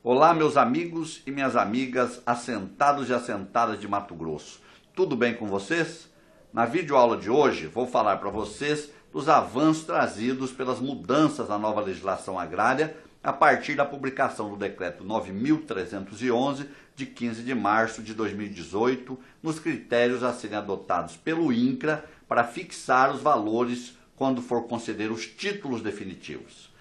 Olá, meus amigos e minhas amigas assentados e assentadas de Mato Grosso. Tudo bem com vocês? Na videoaula de hoje vou falar para vocês dos avanços trazidos pelas mudanças na nova legislação agrária a partir da publicação do Decreto 9.311 de 15 de março de 2018, nos critérios a serem adotados pelo INCRA para fixar os valores quando for conceder os títulos definitivos.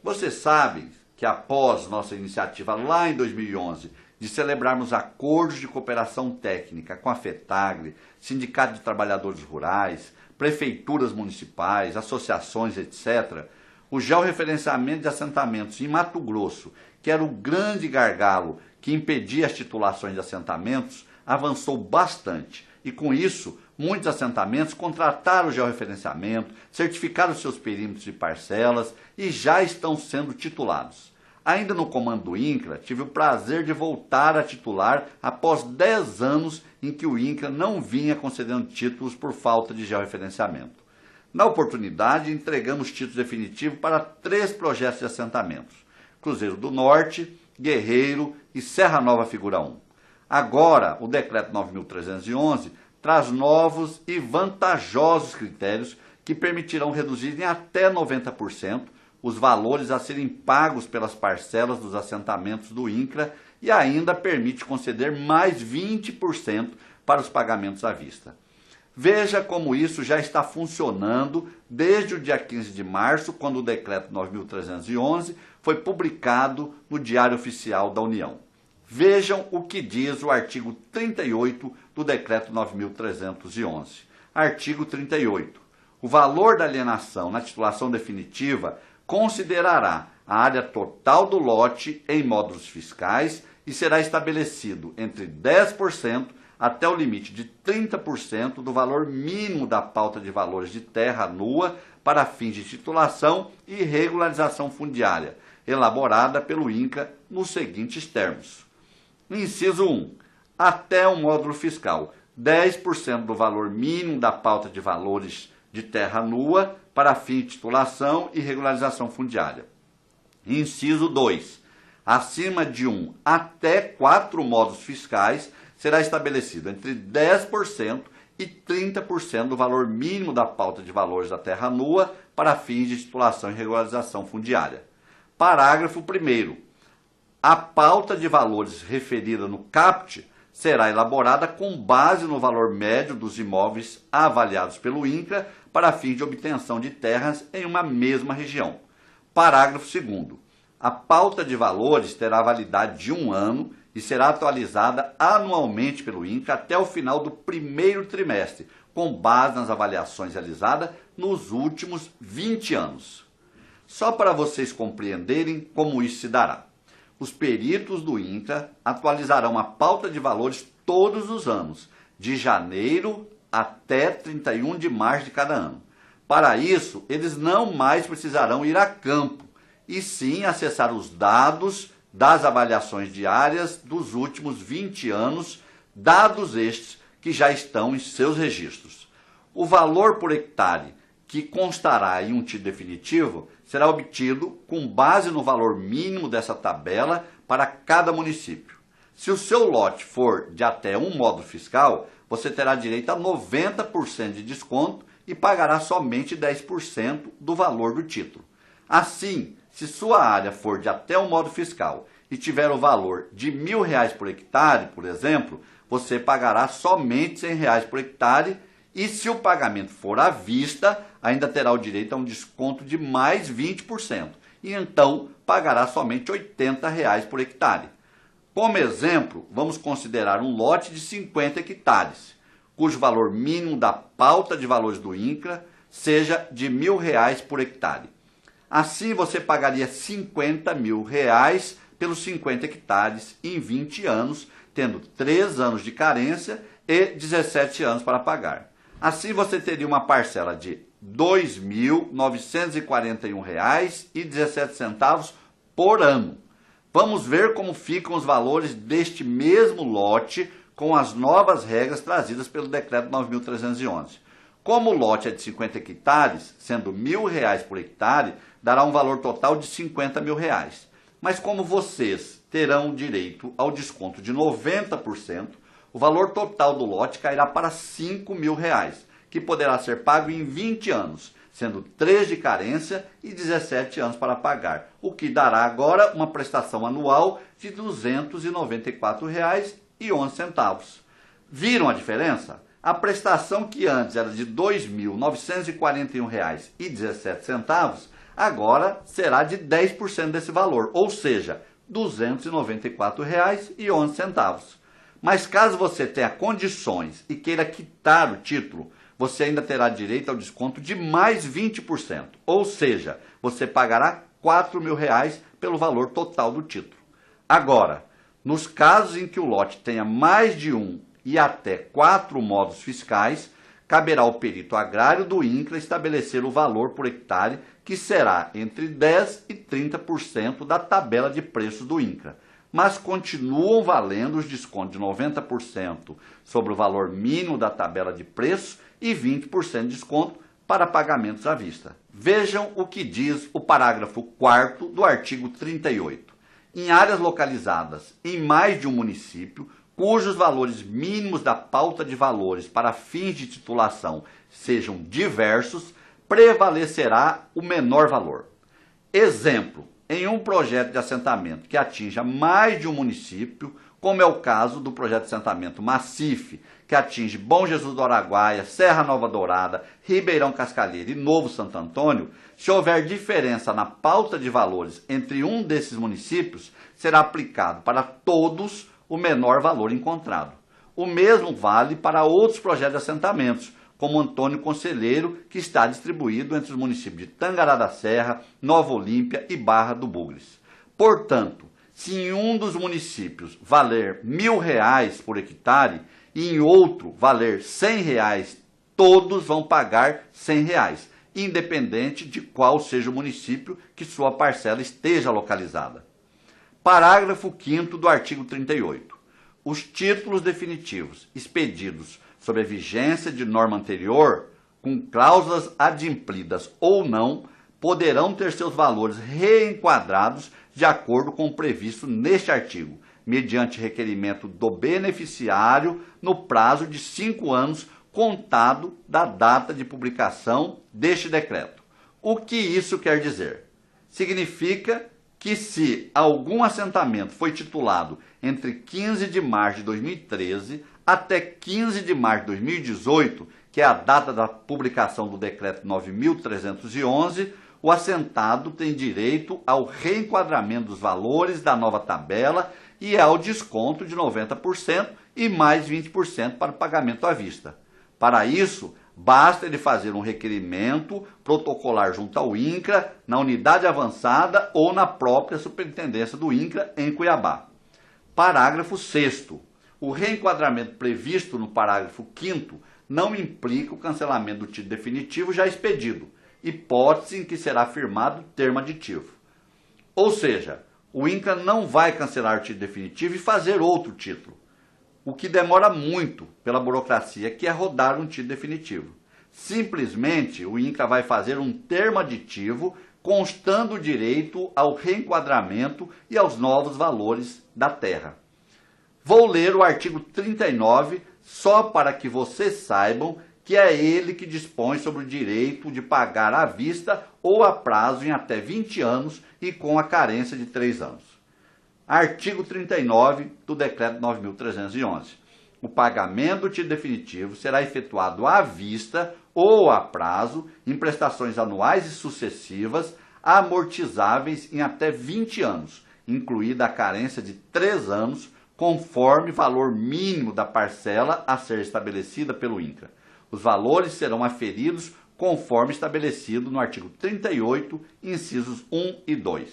Vocês sabem que após nossa iniciativa lá em 2011 de celebrarmos acordos de cooperação técnica com a FETAGRE, Sindicato de Trabalhadores Rurais, prefeituras municipais, associações, etc., o georreferenciamento de assentamentos em Mato Grosso, que era o grande gargalo que impedia as titulações de assentamentos, avançou bastante. E com isso, muitos assentamentos contrataram o georreferenciamento, certificaram seus perímetros e parcelas e já estão sendo titulados. Ainda no comando do INCRA, tive o prazer de voltar a titular após 10 anos em que o INCRA não vinha concedendo títulos por falta de georreferenciamento. Na oportunidade, entregamos títulos definitivos para 3 projetos de assentamentos: Cruzeiro do Norte, Guerreiro e Serra Nova Figura 1. Agora, o Decreto 9.311 traz novos e vantajosos critérios que permitirão reduzir em até 90% os valores a serem pagos pelas parcelas dos assentamentos do INCRA e ainda permite conceder mais 20% para os pagamentos à vista. Veja como isso já está funcionando desde o dia 15 de março, quando o Decreto 9.311 foi publicado no Diário Oficial da União. Vejam o que diz o artigo 38 do Decreto 9.311. Artigo 38. O valor da alienação na titulação definitiva considerará a área total do lote em módulos fiscais e será estabelecido entre 10% até o limite de 30% do valor mínimo da pauta de valores de terra nua para fins de titulação e regularização fundiária, elaborada pelo INCRA nos seguintes termos. Inciso 1. Até o módulo fiscal, 10% do valor mínimo da pauta de valores de terra nua para fim de titulação e regularização fundiária. Inciso 2. Acima de 1 até 4 módulos fiscais, será estabelecido entre 10% e 30% do valor mínimo da pauta de valores da terra nua para fins de titulação e regularização fundiária. Parágrafo 1º. A pauta de valores referida no CAPT será elaborada com base no valor médio dos imóveis avaliados pelo INCRA para fins de obtenção de terras em uma mesma região. Parágrafo 2º. A pauta de valores terá validade de 1 ano e será atualizada anualmente pelo INCRA até o final do primeiro trimestre, com base nas avaliações realizadas nos últimos 20 anos. Só para vocês compreenderem como isso se dará. Os peritos do INCRA atualizarão a pauta de valores todos os anos, de janeiro até 31 de março de cada ano. Para isso, eles não mais precisarão ir a campo, e sim acessar os dados das avaliações diárias dos últimos 20 anos, dados estes que já estão em seus registros. O valor por hectare que constará em um título definitivo será obtido com base no valor mínimo dessa tabela para cada município. Se o seu lote for de até um módulo fiscal, você terá direito a 90% de desconto e pagará somente 10% do valor do título. Assim, se sua área for de até um módulo fiscal e tiver o valor de R$1.000 por hectare, por exemplo, você pagará somente R$100 por hectare e se o pagamento for à vista, ainda terá o direito a um desconto de mais 20% e então pagará somente R$80 por hectare. Como exemplo, vamos considerar um lote de 50 hectares, cujo valor mínimo da pauta de valores do INCRA seja de R$1.000 por hectare. Assim, você pagaria R$50.000 pelos 50 hectares em 20 anos, tendo 3 anos de carência e 17 anos para pagar. Assim, você teria uma parcela de R$ 2.941,17 por ano. Vamos ver como ficam os valores deste mesmo lote com as novas regras trazidas pelo Decreto 9.311. Como o lote é de 50 hectares, sendo R$1.000 por hectare, dará um valor total de R$50.000. Mas como vocês terão direito ao desconto de 90%, o valor total do lote cairá para R$ 5.000, que poderá ser pago em 20 anos, sendo 3 de carência e 17 anos para pagar, o que dará agora uma prestação anual de R$ 294,11. Viram a diferença? A prestação que antes era de R$ 2.941,17, agora será de 10% desse valor, ou seja, R$ 294,11. Mas caso você tenha condições e queira quitar o título, você ainda terá direito ao desconto de mais 20%, ou seja, você pagará R$ 4.000 pelo valor total do título. Agora, nos casos em que o lote tenha mais de um e até 4 modos fiscais, caberá ao perito agrário do INCRA estabelecer o valor por hectare, que será entre 10% e 30% da tabela de preços do INCRA. Mas continuam valendo os descontos de 90% sobre o valor mínimo da tabela de preços e 20% de desconto para pagamentos à vista. Vejam o que diz o parágrafo 4º do artigo 38. Em áreas localizadas em mais de um município, cujos valores mínimos da pauta de valores para fins de titulação sejam diversos, prevalecerá o menor valor. Exemplo, em um projeto de assentamento que atinja mais de um município, como é o caso do projeto de assentamento Macife, que atinge Bom Jesus do Araguaia, Serra Nova Dourada, Ribeirão Cascalheira e Novo Santo Antônio, se houver diferença na pauta de valores entre um desses municípios, será aplicado para todos o menor valor encontrado. O mesmo vale para outros projetos de assentamentos, como Antônio Conselheiro, que está distribuído entre os municípios de Tangará da Serra, Nova Olímpia e Barra do Bugres. Portanto, se em um dos municípios valer R$ 1.000 por hectare e em outro valer R$ 100, todos vão pagar R$ 100, independente de qual seja o município que sua parcela esteja localizada. Parágrafo 5º do artigo 38. Os títulos definitivos expedidos sob a vigência de norma anterior, com cláusulas adimplidas ou não, poderão ter seus valores reenquadrados de acordo com o previsto neste artigo, mediante requerimento do beneficiário no prazo de 5 anos, contado da data de publicação deste decreto. O que isso quer dizer? Significa que se algum assentamento foi titulado entre 15 de março de 2013 até 15 de março de 2018, que é a data da publicação do decreto 9.311, o assentado tem direito ao reenquadramento dos valores da nova tabela e ao desconto de 90% e mais 20% para o pagamento à vista. Para isso, basta ele fazer um requerimento protocolar junto ao INCRA, na unidade avançada ou na própria superintendência do INCRA em Cuiabá. Parágrafo 6º. O reenquadramento previsto no parágrafo 5º não implica o cancelamento do título definitivo já expedido, hipótese em que será firmado termo aditivo. Ou seja, o INCRA não vai cancelar o título definitivo e fazer outro título, o que demora muito pela burocracia, que é rodar um título definitivo. Simplesmente, o INCRA vai fazer um termo aditivo constando o direito ao reenquadramento e aos novos valores da terra. Vou ler o artigo 39 só para que vocês saibam que é ele que dispõe sobre o direito de pagar à vista ou a prazo em até 20 anos e com a carência de 3 anos. Artigo 39 do Decreto 9.311. O pagamento do título definitivo será efetuado à vista ou a prazo em prestações anuais e sucessivas amortizáveis em até 20 anos, incluída a carência de 3 anos, conforme valor mínimo da parcela a ser estabelecida pelo INCRA. Os valores serão aferidos conforme estabelecido no artigo 38, incisos 1 e 2.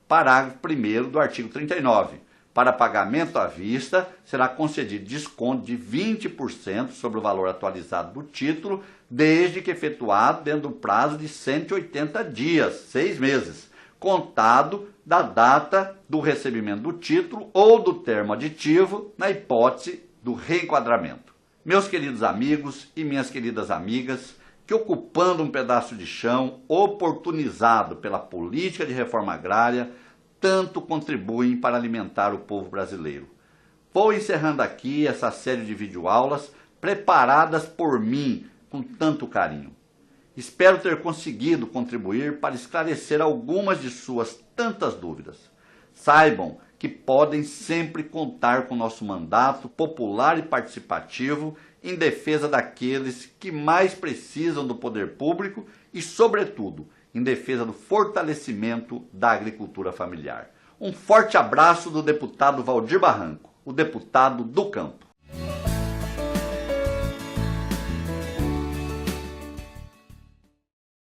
Parágrafo 1º do artigo 39. Para pagamento à vista, será concedido desconto de 20% sobre o valor atualizado do título, desde que efetuado dentro do prazo de 180 dias, 6 meses, contado da data do recebimento do título ou do termo aditivo, na hipótese do reenquadramento. Meus queridos amigos e minhas queridas amigas, que ocupando um pedaço de chão oportunizado pela política de reforma agrária, tanto contribuem para alimentar o povo brasileiro. Vou encerrando aqui essa série de videoaulas preparadas por mim com tanto carinho. Espero ter conseguido contribuir para esclarecer algumas de suas tantas dúvidas. Saibam que podem sempre contar com nosso mandato popular e participativo em defesa daqueles que mais precisam do poder público e, sobretudo, em defesa do fortalecimento da agricultura familiar. Um forte abraço do deputado Valdir Barranco, o deputado do campo.